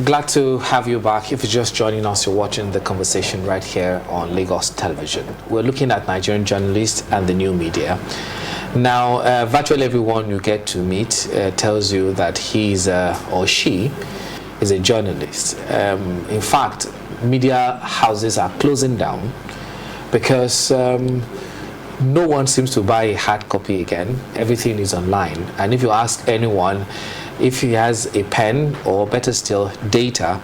Glad to have you back. If you're just joining us, you're watching the conversation right here on Lagos Television. We're looking at Nigerian journalists and the new media. Now, virtually everyone you get to meet tells you that he's or she is a journalist. In fact, media houses are closing down because no one seems to buy a hard copy again. Everything is online. And if you ask anyone if he has a pen, or better still, data,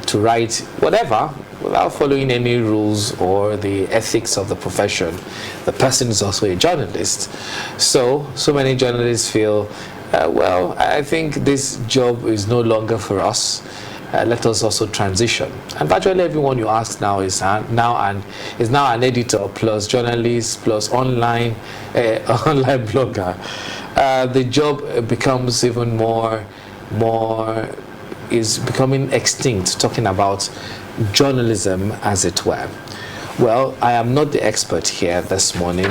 to write whatever without following any rules or the ethics of the profession, the person is also a journalist. So many journalists feel, well, I think this job is no longer for us. Let us also transition. And virtually everyone you ask now is now an editor plus journalist plus online blogger. The job becomes even more is becoming extinct, talking about journalism as it were. Well, I am not the expert here this morning.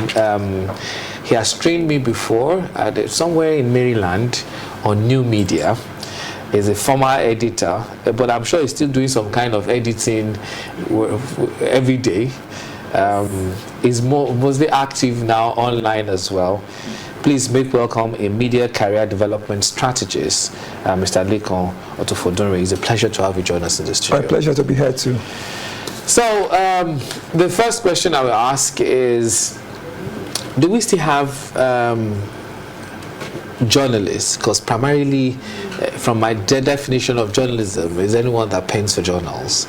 He has trained me before somewhere in Maryland on new media. He's a former editor, but I'm sure he's still doing some kind of editing every day. He's mostly active now online as well. Please make welcome a media career development strategist, Mr. Lekon Otofodunrin. It's a pleasure to have you join us in the studio. My pleasure to be here too. So the first question I will ask is, do we still have journalists? Because primarily, from my definition of journalism, is anyone that pens for journals.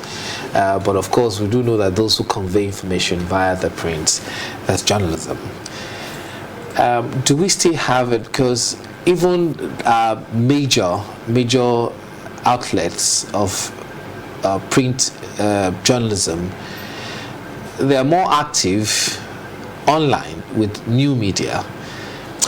But of course, we do know that those who convey information via the print, that's journalism. Do we still have it? Because even major outlets of print journalism, they are more active online with new media.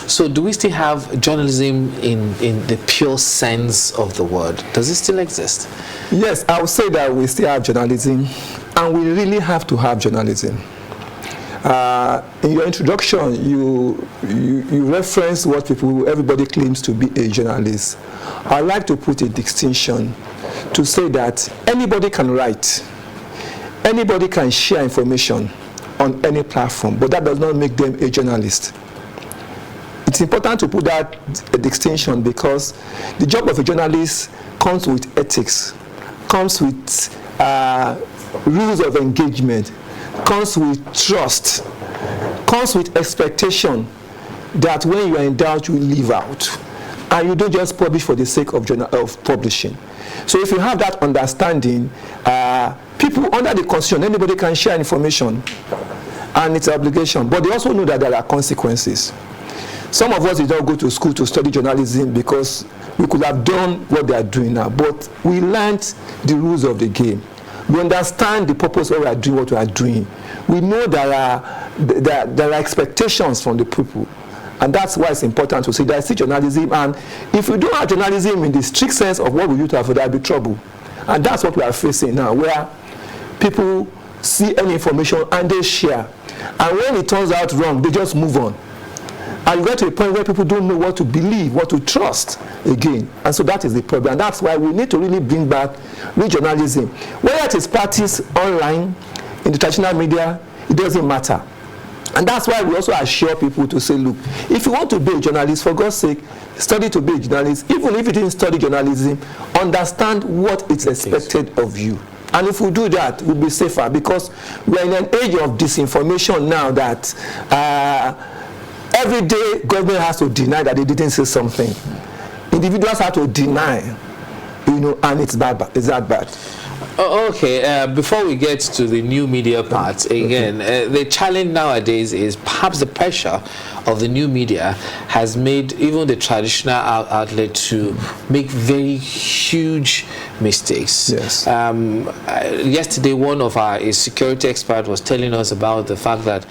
So do we still have journalism in the pure sense of the word? Does it still exist? Yes, I would say that we still have journalism, and we really have to have journalism. In your introduction, you referenced what everybody claims to be a journalist. I like to put a distinction to say that anybody can write, anybody can share information on any platform, but that does not make them a journalist. It's important to put that distinction because the job of a journalist comes with ethics, comes with rules of engagement, comes with trust, comes with expectation that when you are in doubt, you leave out. And you don't just publish for the sake of publishing. So if you have that understanding, people under the Constitution, anybody can share information, and it's an obligation. But they also know that there are consequences. Some of us did not go to school to study journalism because we could have done what they are doing now. But we learned the rules of the game. We understand the purpose of what we are doing. We know there are expectations from the people. And that's why it's important to say there's still journalism. And if we don't have journalism in the strict sense of what we used to have, there'll be trouble. And that's what we are facing now, where people see any information and they share. And when it turns out wrong, they just move on. And you get to a point where people don't know what to believe, what to trust again. And so that is the problem. And that's why we need to really bring back journalism. Whether it is practiced online, in the traditional media, it doesn't matter. And that's why we also assure people to say, look, if you want to be a journalist, for God's sake, study to be a journalist. Even if you didn't study journalism, understand what is expected of you. And if we do that, we'll be safer, because we're in an age of disinformation now that every day government has to deny that they didn't say something. Individuals have to deny, and it's bad. It's that bad. Okay, before we get to the new media part, again, the challenge nowadays is perhaps the pressure of the new media has made even the traditional outlet to make very huge mistakes. Yes. Yesterday, one of a security expert was telling us about the fact that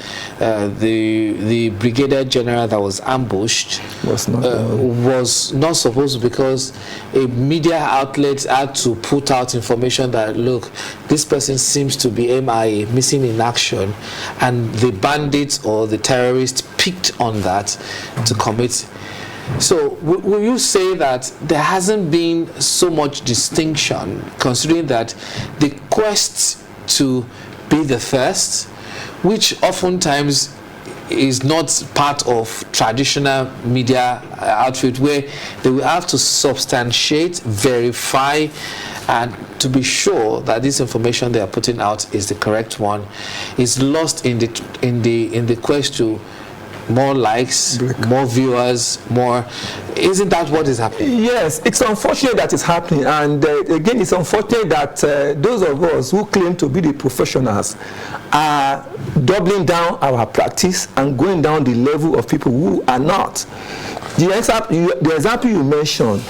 the brigadier general that was ambushed was not supposed to, because a media outlet had to put out information that, look, this person seems to be MIA, missing in action, and the bandits or the terrorists picked on that to commit So will you say that there hasn't been so much distinction, considering that the quest to be the first, which oftentimes is not part of traditional media outfit, where they will have to substantiate, verify, and to be sure that this information they are putting out is the correct one, is lost in the quest to more likes, more viewers, more. Isn't that what is happening? Yes, it's unfortunate that it's happening, and again, it's unfortunate that those of us who claim to be the professionals are doubling down our practice and going down the level of people who are not. The example you mentioned,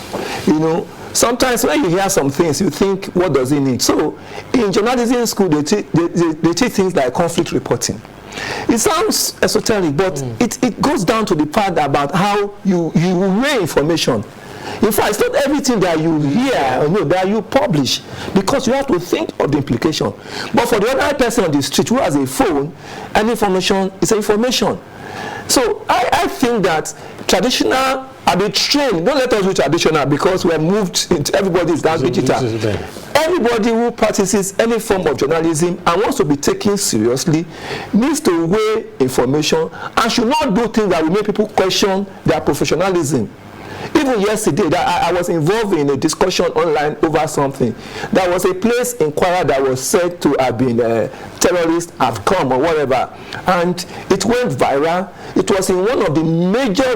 you know, sometimes when you hear some things, you think, what does it need? So, in journalism school, they teach things like conflict reporting. It sounds esoteric, but it goes down to the part about how you weigh information. In fact, it's not everything that you hear or know that you publish, because you have to think of the implication. But for the other person on the street who has a phone, any information is information. So I think that traditional, I've been trained, don't let us do traditional because we're moved into, everybody is now digital. Everybody who practices any form of journalism and wants to be taken seriously needs to weigh information and should not do things that will make people question their professionalism. Even yesterday, that I was involved in a discussion online over something. There was a place in Kwara that was said to have been terrorists have come or whatever, and it went viral. It was in one of the major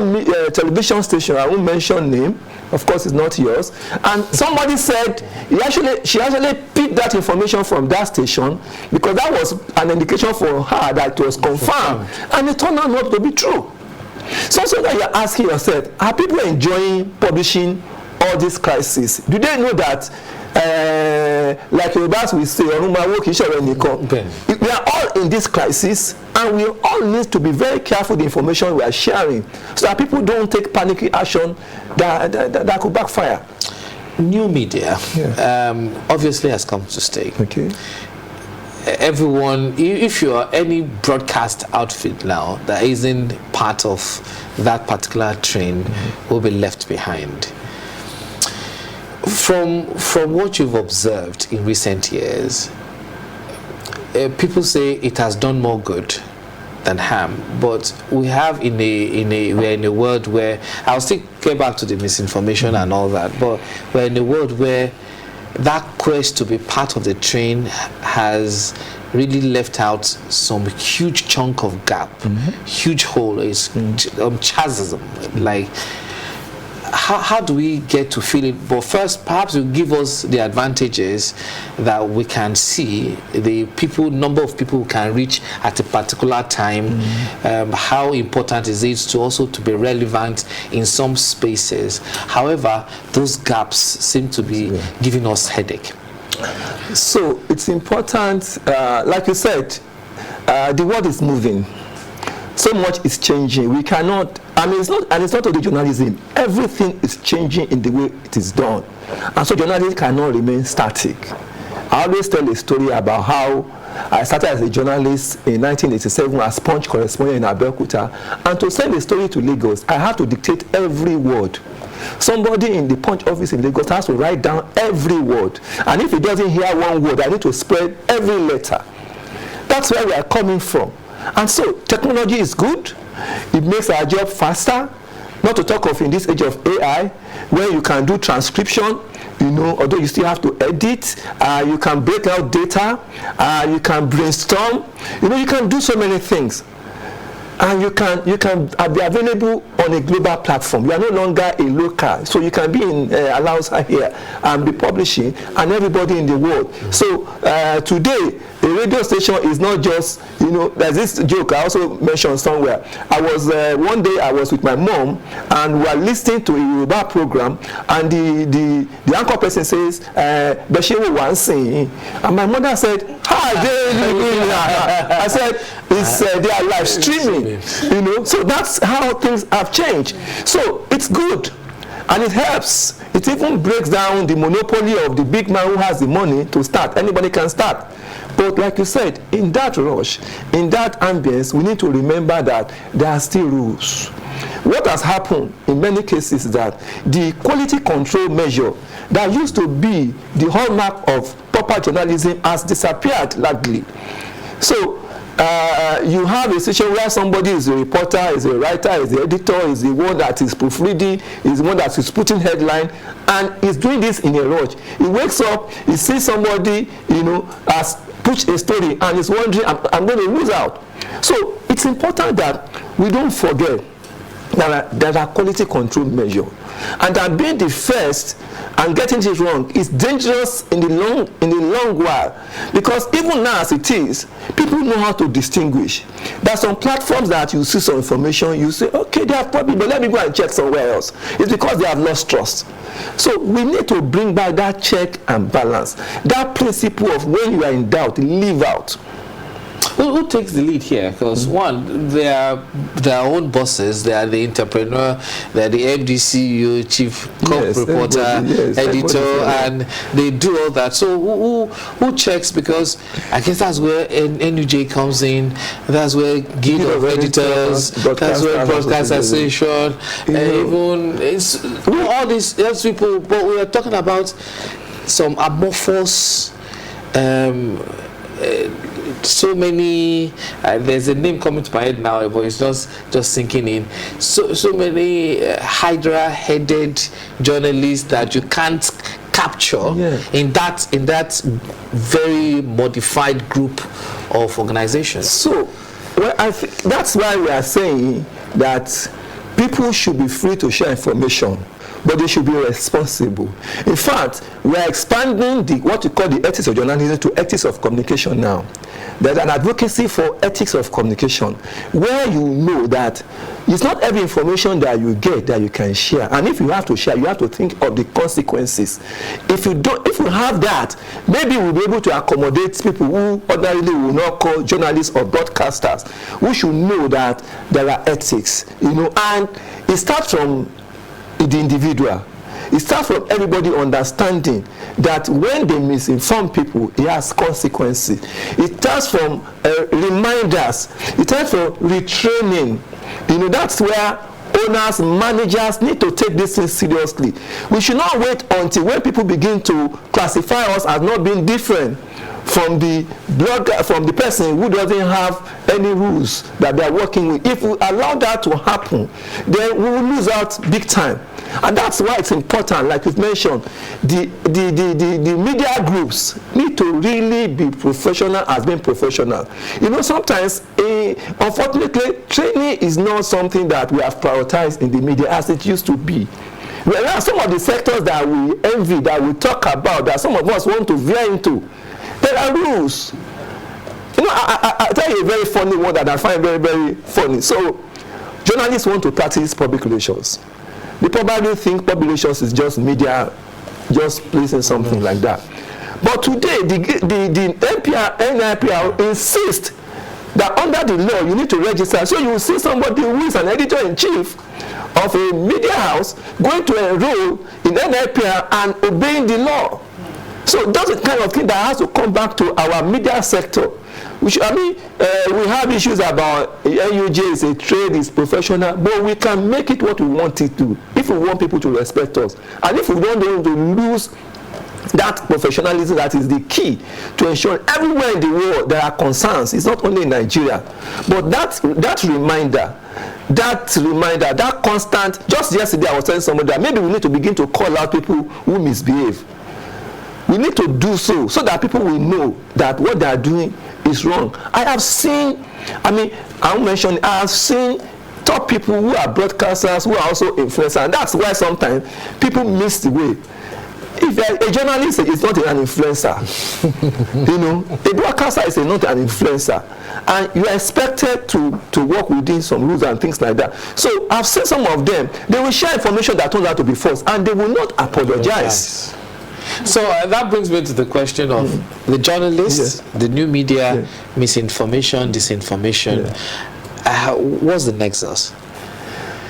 television stations. I won't mention name. Of course, it's not yours. And somebody said she actually picked that information from that station because that was an indication for her that it was confirmed, and it turned out not to be true. So that you're asking yourself, are people enjoying publishing all these crises? Do they know that, like Yorubas will say, we are all in this crisis, and we all need to be very careful the information we are sharing, so that people don't take panicky action that could backfire. New media, obviously has come to stay. Okay. Everyone, if you are any broadcast outfit now that isn't part of that particular train, will be left behind. From what you've observed in recent years, people say it has done more good than harm, but we have we're in a world where, I'll still get back to the misinformation and all that, but we're in a world where that quest to be part of the train has really left out some huge chunk of gap, huge hole, is chasm. Like, how do we get to feel it? But first, perhaps you give us the advantages that we can see, the number of people who can reach at a particular time. How important is it to also to be relevant in some spaces? However, those gaps seem to be giving us headache. So it's important, like you said, the world is moving. So much is changing. We cannot, it's not only journalism. Everything is changing in the way it is done. And so journalism cannot remain static. I always tell a story about how I started as a journalist in 1987 as Punch correspondent in Abeokuta. And to send a story to Lagos, I had to dictate every word. Somebody in the Punch office in Lagos has to write down every word. And if he doesn't hear one word, I need to spread every letter. That's where we are coming from. And so technology is good. It makes our job faster. Not to talk of in this age of AI, where you can do transcription, although you still have to edit, you can break out data, you can brainstorm, you can do so many things. And you can be available on a global platform. You are no longer a local, so you can be in Alausa here and be publishing, and everybody in the world. So today, a radio station is not just, there's this joke I also mentioned somewhere. I was one day I was with my mom, and we were listening to a Yoruba program, and the anchor person says, "Beshewo Wansin," and my mother said, "Hi, I said, they are live streaming." So that's how things have changed. So it's good, and it helps. It even breaks down the monopoly of the big man who has the money to start. Anybody can start. But like you said, in that rush, in that ambience, we need to remember that there are still rules. what has happened in many cases is that the quality control measure that used to be the hallmark of proper journalism has disappeared largely. So you have a situation where somebody is a reporter, is a writer, is the editor, is the one that is proofreading, is the one that is putting headline, and is doing this in a rush. He wakes up, he sees somebody, has pushed a story, and is wondering, I'm going to lose out. So it's important that we don't forget that there are quality control measures, and that being the first and getting it wrong is dangerous in the long while, because even now as it is, people know how to distinguish. There are some platforms that you see some information, you say, okay, they have probably, but let me go and check somewhere else. It's because they have lost trust. So we need to bring back that check and balance, that principle of when you are in doubt, leave out. Who takes the lead here? Because one, they are their own bosses. They are the entrepreneur. They are the MDCU, chief reporter, editor, and they do all that. So who checks? Because I guess that's where NUJ comes in. That's where Guild of Editors. That's where Broadcast Association. Even it's all these people. But we are talking about some amorphous. So many, there's a name coming to my head now, but it's just sinking in. So many hydra-headed journalists that you can't capture in that very modified group of organizations. So, well, I think that's why we are saying that people should be free to share information, but they should be responsible. In fact, we are expanding what we call the ethics of journalism to ethics of communication now. There's an advocacy for ethics of communication, where you know that it's not every information that you get that you can share. And if you have to share, you have to think of the consequences. If you have that, maybe we'll be able to accommodate people who ordinarily will not call journalists or broadcasters, who should know that there are ethics, and it starts from the individual. It starts from everybody understanding that when they misinform people, it has consequences. It starts from reminders. It starts from retraining. That's where owners, managers need to take this thing seriously. We should not wait until when people begin to classify us as not being different from the blogger, from the person who doesn't have any rules that they are working with. If we allow that to happen, then we will lose out big time. And that's why it's important, like you've mentioned, the media groups need to really be professional as being professional. Sometimes, unfortunately, training is not something that we have prioritized in the media as it used to be. Whereas some of the sectors that we envy, that we talk about, that some of us want to veer into, there are rules. I'll tell you a very funny one that I find very, very funny. So, journalists want to practice public relations. They probably think public relations is just media, just placing something like that. But today, the NIPR insists that under the law, you need to register. So you will see somebody who is an editor-in-chief of a media house going to enroll in NIPR and obeying the law. So that's the kind of thing that has to come back to our media sector. We have issues about NUJ is a trade, is professional, but we can make it what we want it to if we want people to respect us. And if we don't want to lose that professionalism, that is the key to ensure everywhere in the world there are concerns. It's not only in Nigeria, but that reminder, that constant. Just yesterday I was telling somebody that maybe we need to begin to call out people who misbehave. We need to do so that people will know that what they are doing is wrong. I have seen top people who are broadcasters who are also influencers, and that's why sometimes people miss the way. If a journalist is not an influencer, a broadcaster is not an influencer, and you are expected to work within some rules and things like that. So I've seen some of them, they will share information that turns out to be false, and they will not apologize. So that brings me to the question of the journalists, the new media, misinformation, disinformation. What's the nexus?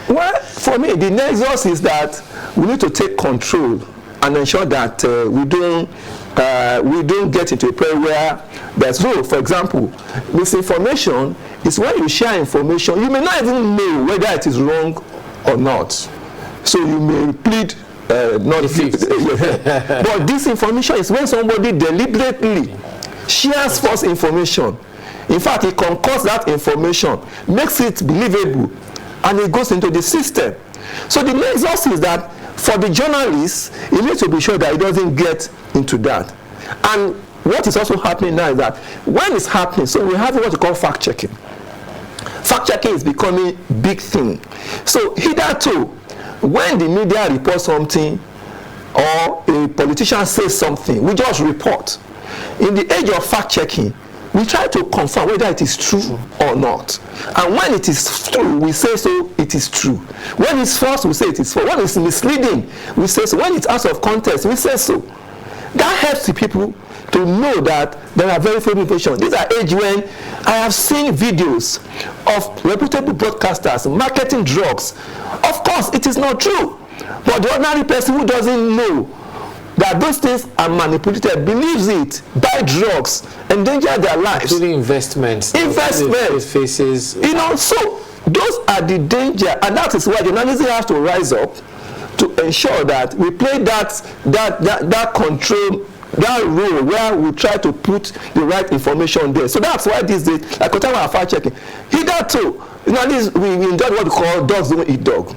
Well, for me, the nexus is that we need to take control and ensure that we don't get into a period where there's for example, misinformation is when you share information, you may not even know whether it is wrong or not. So you may plead not but this information is when somebody deliberately shares false information. In fact, he concocts that information, makes it believable, and it goes into the system. So the result is that for the journalist, he needs to be sure that he doesn't get into that. And what is also happening now is that when it's happening, so we have what we call fact-checking. Fact-checking is becoming a big thing. So hitherto, when the media reports something or a politician says something, we just report. In the age of fact-checking, we try to confirm whether it is true or not. And when it is true, we say so, it is true. When it's false, we say it is false. When it's misleading, we say so. When it's out of context, we say so. That helps the people to know that there are verifiable information. These are age when I have seen videos of reputable broadcasters marketing drugs. Of course, it is not true. But the ordinary person who doesn't know that those things are manipulated, believes it, buy drugs, endanger their lives. Including investments. Faces. You know, so those are the danger, and that is why journalism has to rise up to ensure that we play that control, that role where we try to put the right information there. So that's why these days, like whatever our fact checking, hitherto, you know, we enjoy what we call dogs don't eat dog.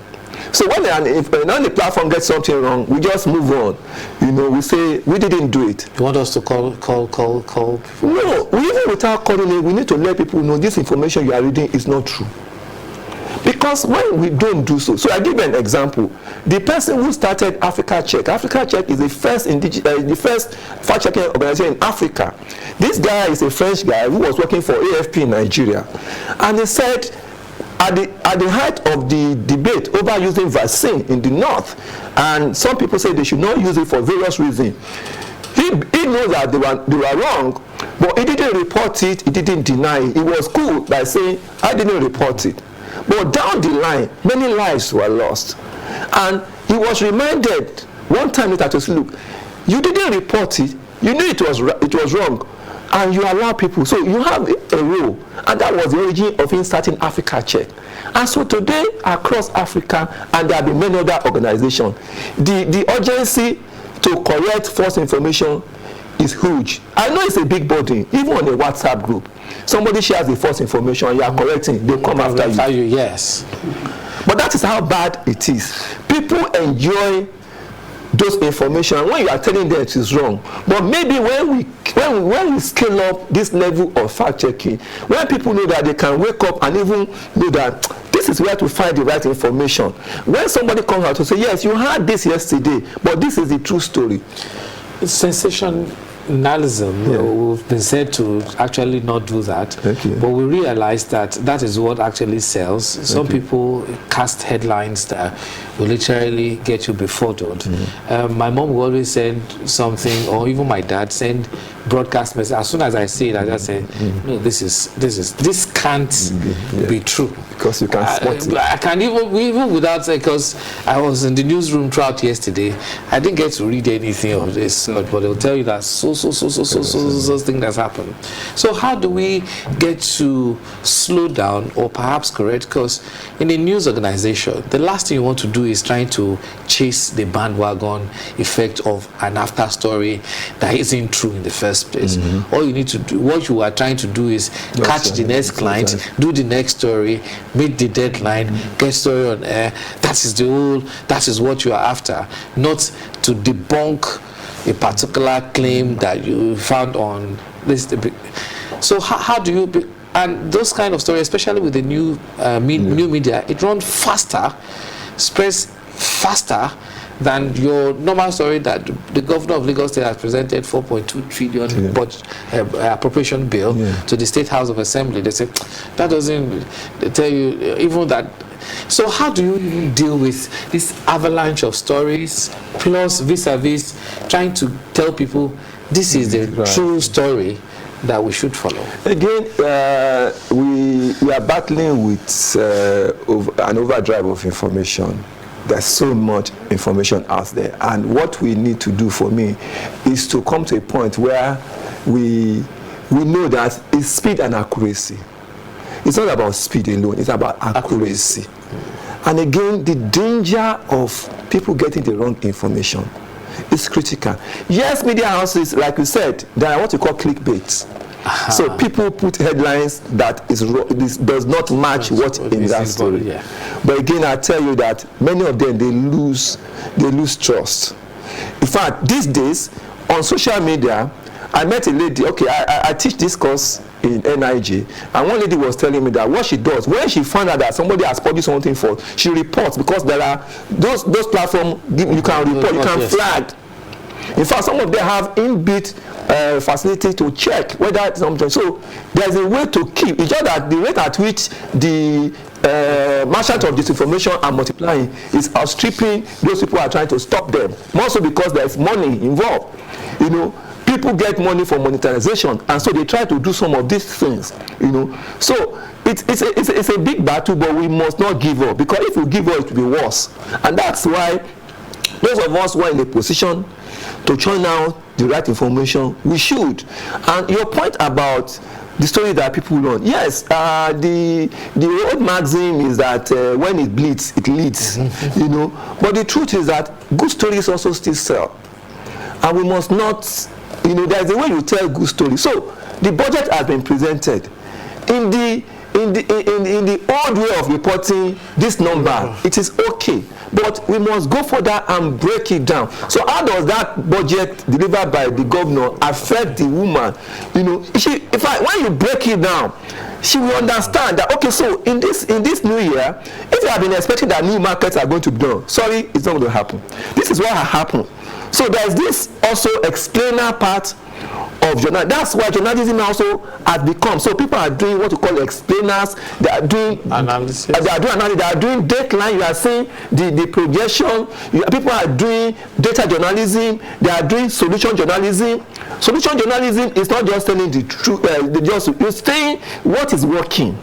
So when the platform gets something wrong, we just move on. You know, we say we didn't do it. You want us to call people? No, even without calling it, we need to let people know this information you are reading is not true. Because when we don't do so, so I give you an example. The person who started Africa Check is the first fact-checking organization in Africa. This guy is a French guy who was working for AFP in Nigeria, and he said, at the height of the debate over using vaccine in the north, and some people say they should not use it for various reasons, he knows that they were wrong, but he didn't report it, he didn't deny it. He was cool by saying, I didn't report it. But down the line, many lives were lost. And he was reminded one time later to say, look, you didn't report it, you knew it was wrong, and you allow people. So you have a role, and that was the origin of him starting Africa Check. And so today, across Africa, and there have been many other organizations, the urgency to correct false information is huge. I know it's a big burden, even on a WhatsApp group. Somebody shares the false information, you are correcting, they come after you. Yes. But that is how bad it is. People enjoy those information when you are telling them it is wrong. But maybe when we scale up this level of fact checking, when people know that they can wake up and even know that this is where to find the right information. When somebody comes out to say, yes, you heard this yesterday, but this is the true story. It's sensationalism. We've been said to actually not do that, but we realize that that is what actually sells. Some people cast headlines that will literally get you befuddled. My mom will always send something, or even my dad send broadcast message. As soon as I see it, I just say, no, this can't be true. Because you can spot it. I can't even without saying, because I was in the newsroom throughout yesterday, I didn't get to read anything of this, but they'll tell you that so thing that's happened. So how do we get to slow down or perhaps correct? Because in a news organization, the last thing you want to do is trying to chase the bandwagon effect of an after story that isn't true in the first place. All you need to do, what you are trying to do, is catch the next client, do the next story, meet the deadline, get story on air. That is what you are after, not to debunk a particular claim that you found on this. So how do you and those kind of stories, especially with the new media, it runs faster, spreads faster than your normal story that the governor of Lagos State has presented 4.2 trillion budget appropriation bill to the State House of Assembly. They say that doesn't tell you even that. So how do you deal with this avalanche of stories, plus vis-a-vis trying to tell people this is the true story that we should follow? Again, we are battling with an overdrive of information. There's so much information out there, and what we need to do, for me, is to come to a point where we know that it's speed and accuracy. It's not about speed alone, it's about accuracy. And again, the danger of people getting the wrong information is critical. Yes, media houses, like we said, they are what we call clickbait. So people put headlines that this does not match what in that story. Yeah. But again, I tell you that many of them, they lose trust. In fact, these days on social media, I met a lady. Okay, I teach this course in NIG, and one lady was telling me that what she does when she found out that somebody has published something false, she reports, because there are those platforms you can report, you can flag. In fact, some of them have inbuilt facility to check whether it's something. So there's a way to keep. It's just that the rate at which the merchant of disinformation are multiplying is outstripping those people who are trying to stop them. More so because there's money involved. You know, people get money for monetization, and so they try to do some of these things. You know, so it's a big battle, but we must not give up, because if we give up, it will be worse. And that's why those of us who are in a position to churn out the right information, we should. And your point about the story that people learn, yes, the old maxim is that when it bleeds, it leads. You know, but the truth is that good stories also still sell, and we must not. You know, there's a way you tell good stories. So the budget has been presented in the old way of reporting this number. It is okay, but we must go further and break it down. So how does that budget delivered by the governor affect the woman? You know, when you break it down, she will understand that, okay, so in this new year, if you have been expecting that new markets are going to be done, sorry, it's not going to happen. This is what has happened. So there's this also explainer part of journalism. That's why journalism also has become. So people are doing what we call explainers. They are doing analysis. They are doing analysis. They are doing dateline. You are seeing the projection. People are doing data journalism. They are doing solution journalism. Solution journalism is not just telling the truth. You're saying what is working.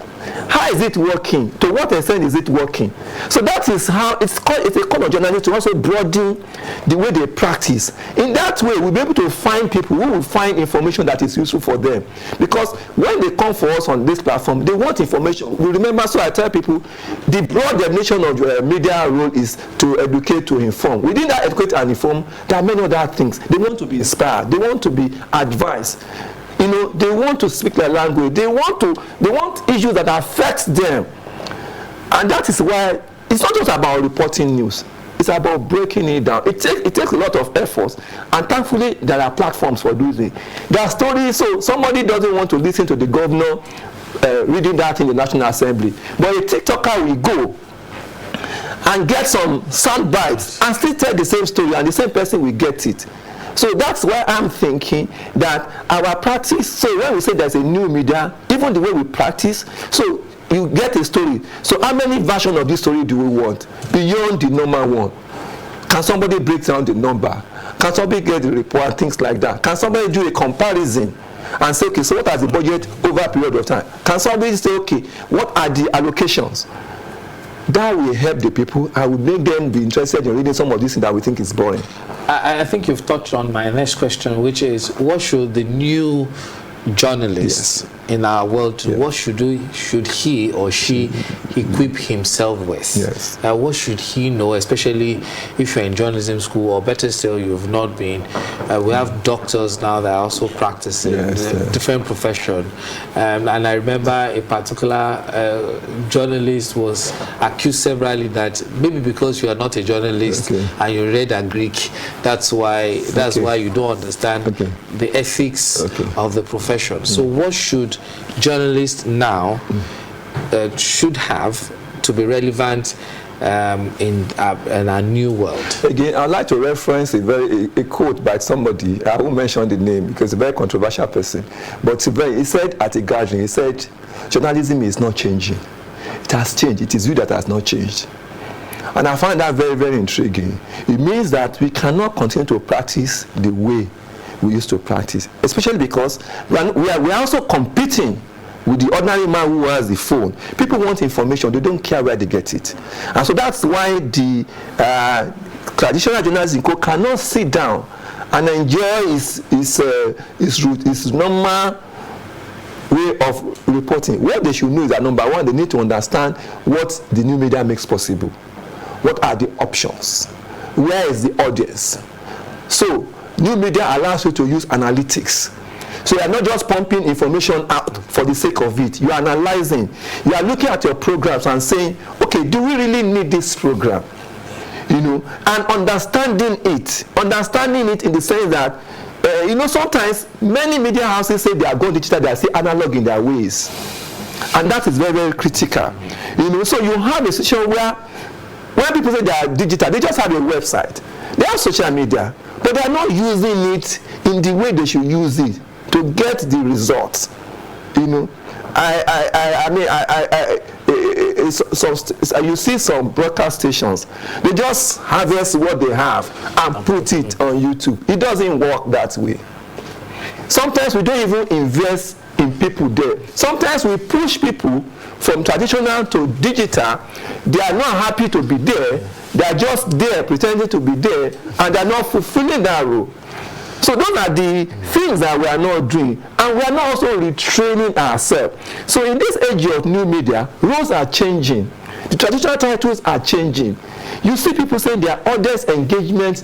How is it working? To what extent is it working? So that is how it's a call of journalists to also broaden the way they practice. In that way, we'll be able to find people who will find information that is useful for them. Because when they come for us on this platform, they want information. We remember, so I tell people, the broad definition of media role is to educate, to inform. Within that educate and inform, there are many other things. They want to be inspired. They want to be advised. You know, they want to speak their language. They want issues that affect them. And that is why it's not just about reporting news. It's about breaking it down. It takes a lot of effort. And thankfully, there are platforms for doing it. There are stories, so somebody doesn't want to listen to the governor reading that in the National Assembly. But a TikToker will go and get some sound bites and still tell the same story, and the same person will get it. So that's why I'm thinking that our practice, so when we say there's a new media, even the way we practice, so you get a story. So how many versions of this story do we want beyond the normal one? Can somebody break down the number? Can somebody get the report and things like that? Can somebody do a comparison and say, okay, so what is the budget over a period of time? Can somebody say, okay, what are the allocations? That will help the people. I will make them be interested in reading some of these things that we think is boring. I think you've touched on my next question, which is, what should the new journalist in our world, what should he or she equip himself with? Yes. What should he know, especially if you're in journalism school, or better still, you've not been. We have doctors now that are also practicing different profession. And I remember a particular journalist was accused severally that maybe because you are not a journalist and you read a Greek, that's why you don't understand the ethics of the profession. So what should journalists now should have to be relevant in our new world? Again, I'd like to reference a quote by somebody. I won't mention the name because it's a very controversial person. But he said at a gathering, he said, journalism is not changing. It has changed. It is you that has not changed. And I find that very, very intriguing. It means that we cannot continue to practice the way we used to practice, especially because we are also competing with the ordinary man who has the phone. People want information, they don't care where they get it. And so that's why the traditional journalism cannot sit down and enjoy his normal way of reporting. What they should know is that, number one, they need to understand what the new media makes possible. What are the options? Where is the audience? So new media allows you to use analytics. So you are not just pumping information out for the sake of it. You are analyzing. You are looking at your programs and saying, okay, do we really need this program? You know, and understanding it in the sense that, you know, sometimes many media houses say they are going digital, they are still analog in their ways. And that is very, very critical. You know, so you have a situation where when people say they are digital, they just have a website. They have social media, but they are not using it in the way they should use it to get the results. You know, you see some broadcast stations, they just harvest what they have and put it on YouTube. It doesn't work that way. Sometimes we don't even invest in people there. Sometimes we push people from traditional to digital. They are not happy to be there. They are just there pretending to be there, and they are not fulfilling that role. So those are the things that we are not doing, and we are not also retraining ourselves. So in this age of new media, roles are changing. The traditional titles are changing. You see people saying they are audience engagement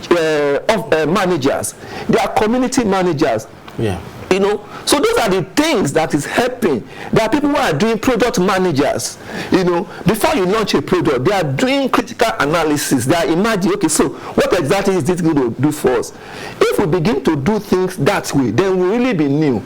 of managers. They are community managers. Yeah. You know, so those are the things that is helping. There are people who are doing product managers. You know, before you launch a product, they are doing critical analysis. They are imagining, okay, so what exactly is this going to do for us? If we begin to do things that way, then we'll really be new.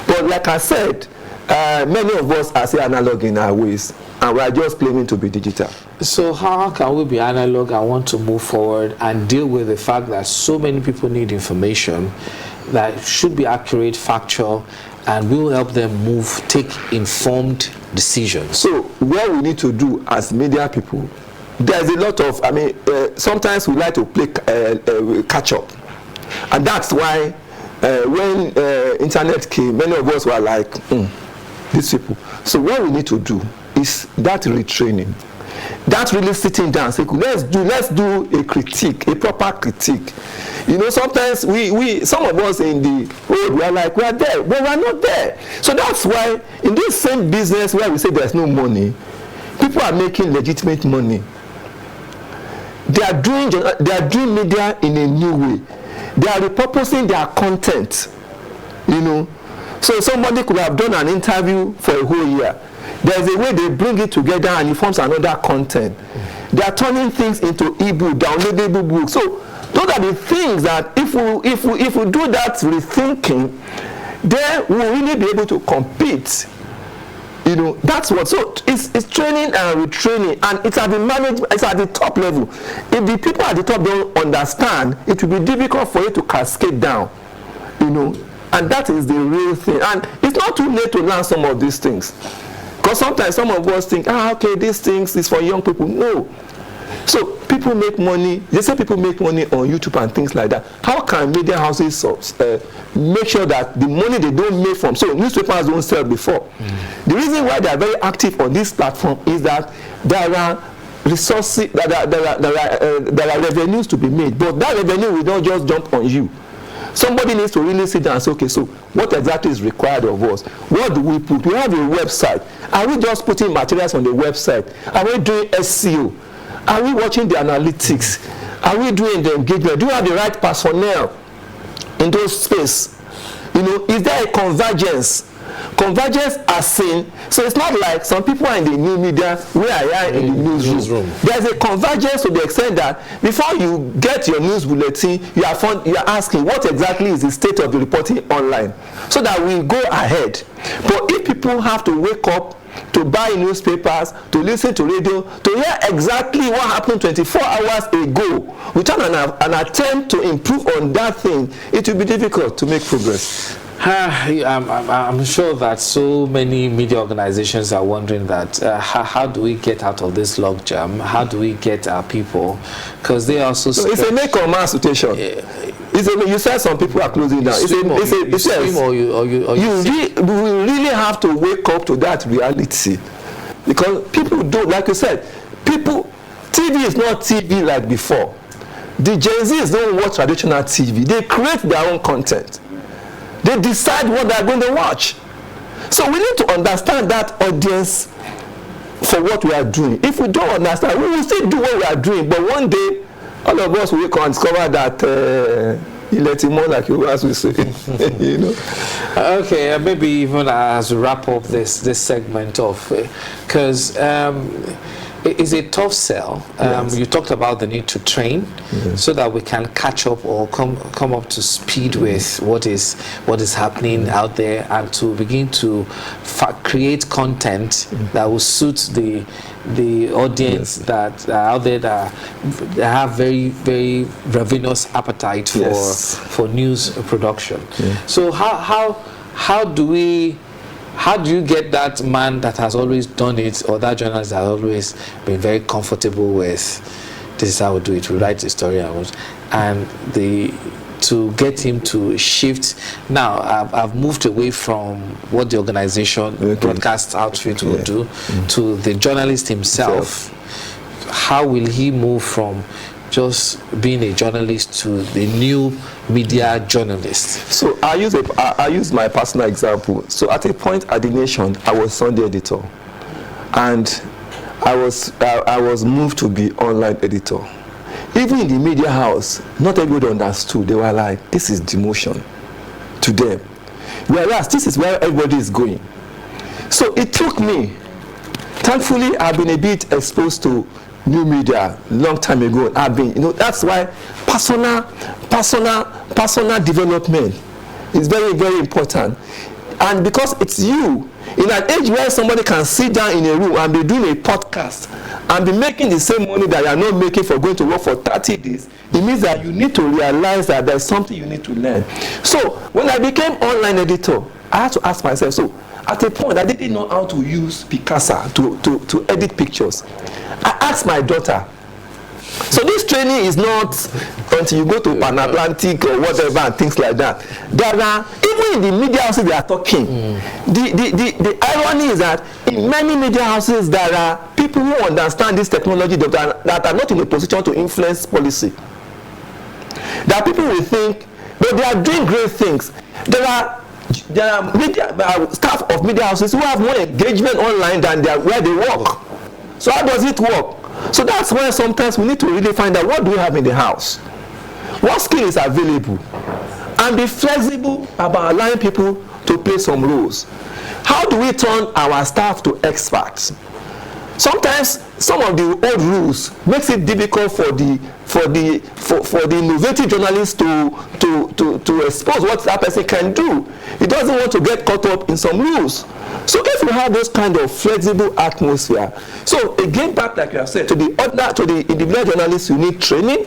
But like I said, many of us are still analog in our ways, and we are just claiming to be digital. So how can we be analog and want to move forward and deal with the fact that so many people need information that should be accurate, factual, and we will help them take informed decisions? So what we need to do as media people, there's a lot of, sometimes we like to play catch up. And that's why when internet came, many of us were like, these people. So what we need to do is that retraining. That's really sitting down, say, let's do a critique, a proper critique. You know, sometimes some of us in the road, we are like, we are there, but we are not there. So that's why in this same business where we say there's no money, people are making legitimate money. They are doing media in a new way. They are repurposing their content. You know, so somebody could have done an interview for a whole year. There's a way they bring it together and it forms another content. They are turning things into ebook, downloadable books. So those are the things that if we do that rethinking, then we'll really be able to compete. You know, that's what. So it's training and retraining, and it's at the management, it's at the top level. If the people at the top don't understand, it will be difficult for it to cascade down. You know, and that is the real thing. And it's not too late to learn some of these things. Because sometimes some of us think, okay, these things is for young people. No. So people make money. They say people make money on YouTube and things like that. How can media houses make sure that the money they don't make from, so newspapers don't sell before? The reason why they are very active on this platform is that there are resources, there are revenues to be made, but that revenue will not just jump on you. Somebody needs to really sit down and say, okay, so what exactly is required of us? What do we put? We have a website. Are we just putting materials on the website? Are we doing SEO? Are we watching the analytics? Are we doing the engagement? Do we have the right personnel in those spaces? You know, is there a convergence? Convergence as seen. So it's not like some people are in the new media, where I am in the newsroom. There's a convergence to the extent that before you get your news bulletin, you are asking what exactly is the state of the reporting online, so that we go ahead. But if people have to wake up to buy newspapers, to listen to radio, to hear exactly what happened 24 hours ago, without an attempt to improve on that thing, it will be difficult to make progress. I'm sure that so many media organizations are wondering that how do we get out of this logjam? How do we get our people? Because they also it's a make or mass situation. You said some people are closing down. We really have to wake up to that reality, because people don't, like you said, TV is not TV like before. The Gen Zs don't watch traditional TV. They create their own content. They decide what they're going to watch. So we need to understand that audience for what we are doing. If we don't understand, we will still do what we are doing, but one day all of us will discover that you let him on, like you as we say. You know. Okay, maybe even as we wrap up this segment of, because it's a tough sell. Yes. You talked about the need to train, so that we can catch up or come up to speed with what is happening out there, and to begin to create content that will suit the audience that are out there that have very, very ravenous appetite for news production. So how do you get that man that has always done it, or that journalist that has always been very comfortable with, this is how we do it, we write the story, and to get him to shift? Now I've moved away from what the organization, broadcast outfit will do, to the journalist himself. How will he move from just being a journalist to the new media journalist? So I use my personal example. So at a point at The Nation, I was Sunday editor, and I was moved to be online editor. Even in the media house, not everybody understood. They were like, this is demotion to them, whereas this is where everybody is going. So it took me, thankfully I've been a bit exposed to new media long time ago. I've been, that's why personal development is very, very important. And because it's you, in an age where somebody can sit down in a room and be doing a podcast and be making the same money that you are not making for going to work for 30 days, it means that you need to realize that there's something you need to learn. So when I became online editor, I had to ask myself, so at a point I didn't know how to use Picasa to edit pictures. I asked my daughter. So this training is not until you go to Pan Atlantic or whatever and things like that. There are, even in the media houses they are talking. The irony is that in many media houses there are people who understand this technology that are not in a position to influence policy. There are people who think, but they are doing great things. There are media, staff of media houses who have more engagement online than where they work. So how does it work? So that's why sometimes we need to really find out, what do we have in the house? What skill is available? And be flexible about allowing people to play some roles. How do we turn our staff to experts? Sometimes some of the old rules makes it difficult for the innovative journalist to expose what that person can do. He doesn't want to get caught up in some rules. So if you have this kind of flexible atmosphere, so again, back like you have said, to the individual journalists, you need training.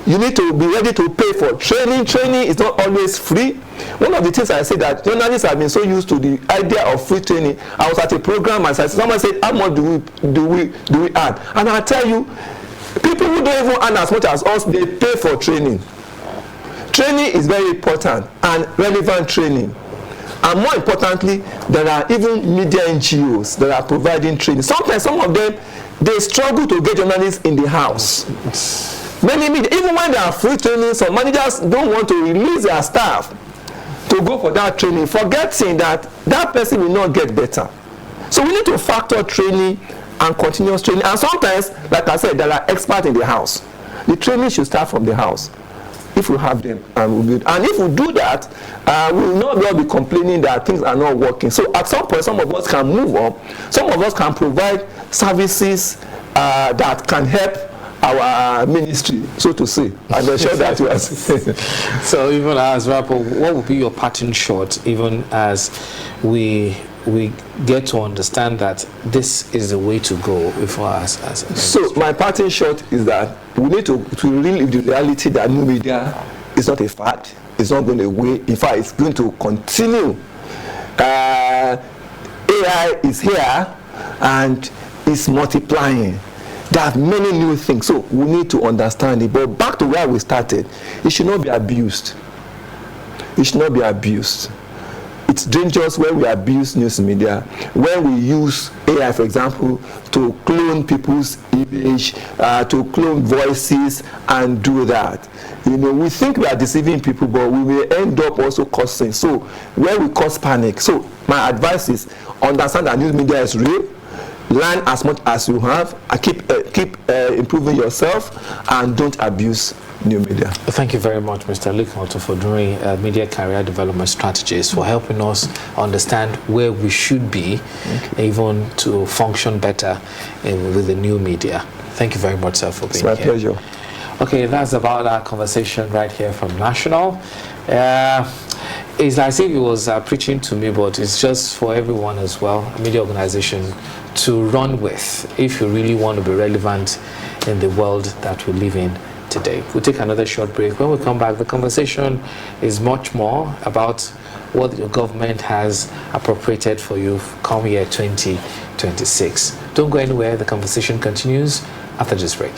You need to be ready to pay for training. Training is not always free. One of the things I say that journalists have been so used to the idea of free training. I was at a program and someone said, how much do we earn? And I tell you, people who don't even earn as much as us, they pay for training. Training is very important, and relevant training. And more importantly, there are even media NGOs that are providing training. Sometimes some of them, they struggle to get journalists in the house. Many media, even when they are free training, some managers don't want to release their staff to go for that training, forgetting that that person will not get better. So we need to factor training and continuous training. And sometimes, like I said, there are experts in the house. The training should start from the house. If we have them, and if we do that, we will not be complaining that things are not working. So at some point, some of us can move up. Some of us can provide services that can help our ministry, so to say. I'm sure that you are saying. So even as rapper, what would be your parting shot, even as we get to understand that this is the way to go for us as a So my parting shot is that we need to really live the reality that new media is not a fad. It's not going away. In fact, it's going to continue. AI is here and it's multiplying. There are many new things, so we need to understand it. But back to where we started, it should not be abused. It should not be abused. it's dangerous when we abuse news media, when we use AI, for example, to clone people's image, to clone voices and do that. You know, we think we are deceiving people, but we may end up also causing. So when we cause panic, so my advice is understand that news media is real. Learn as much as you have, keep improving yourself, and don't abuse new media. Thank you very much, Mr. Luke, for doing media career development strategies, for helping us understand where we should be, even to function better with the new media. Thank you very much, sir, for being here. It's my pleasure. Okay, that's about our conversation right here from National. It's as if it was preaching to me, but it's just for everyone as well, a media organization to run with if you really want to be relevant in the world that we live in today. We'll take another short break. When we come back, the conversation is much more about what your government has appropriated for you come year 2026. Don't go anywhere. The conversation continues after this break.